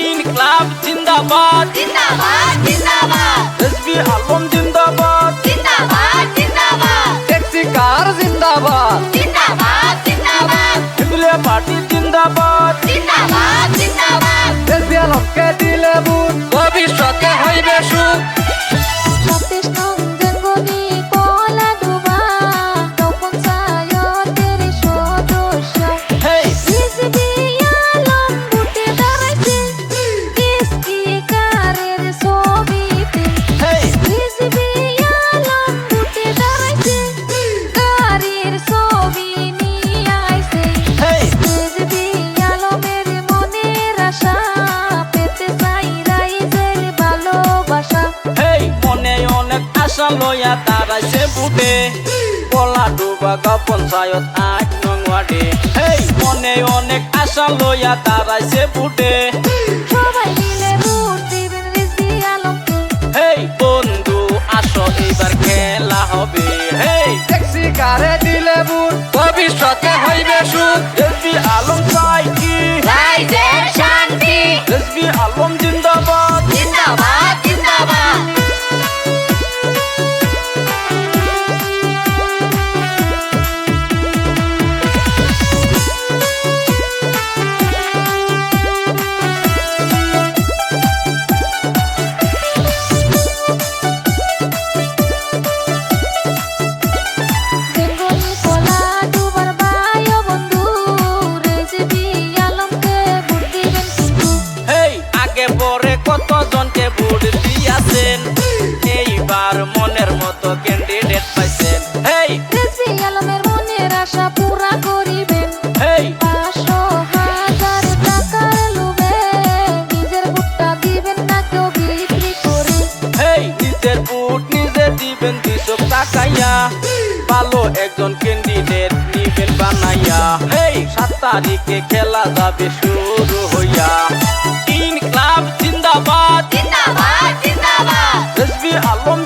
ইনকিলাব জিন্দাবাদ জিন্দাবাদ জিন্দাবাদ রেজভী আলম জিন্দাবাদ জিন্দাবাদ জিন্দাবাদ ট্যাক্সি কার জিন্দাবাদ জিন্দাবাদ জিন্দাবাদ হিজলে পার্টি জিন্দাবাদ জিন্দাবাদ জিন্দাবাদ রেজভী আলমকে দিলে ভোট ভবিষ্যতে হইবে সুখ ২৭ নং জেঙ্গনি কলাডুবা তপন সায়তের সদস্য হেই রিজভী আলম ভোটে দাঁড়াইছে স্পিকারের ছবিতে হেই রিজভী আলম ভোটে দাঁড়াইছে গাড়ির ছবি নিয়ে আইছে হেই রিজভী আলমের মনের আশা পেতে চাই রাইজের ভালোবাসা হেই মনে অনেক আশা লইয়া তারাইছে বুটে কলাডুবা গাঁও পঞ্চায়েত ৮ নং ওয়ার্ডে হেই মনে অনেক আশা লইয়া তারাইছে বুটে সবাই মিলে ভোট দিবেন রিজভী আলমকে হেই বন্ধু আসো এবার খেলা হবে হেই ট্যাক্সি কারে দিলে ভোট ভবিষ্যতে হইবে সুখ রেজভী আলম চাই কি রাইজের শান্তি রেজভী আলম জিন্দাবাদ জিন্দাবাদ জিন্দাবাদ জেঙ্গনি কলাডুবার ভাই ও বন্ধু রিজভী আলমকে ভোট দিবেন কিন্তু হেই আগে পরে কতজনকে ভোট দিয়াছেন এইবার মনের মতো ক্যান্ডিডেট পাইছেন হেই রিজভী আলমের মনের আশা পুরা করিবেন হেই ৫০০,০০০ টাকার লোভে নিজের ভোটটা দিবেন না কেউ বিক্রি করে হেই নিজের ভোট নিজে দিবেন ২০০ টাকাইয়া ভালো একজন ক্যান্ডিডেট নিবেন বানাইয়া হেই ৭ তারিখে খেলা যাবে শুরু হইয়া ইনকিলাব জিন্দাবাদ জিন্দাবাদ জিন্দাবাদ রেজভী আলম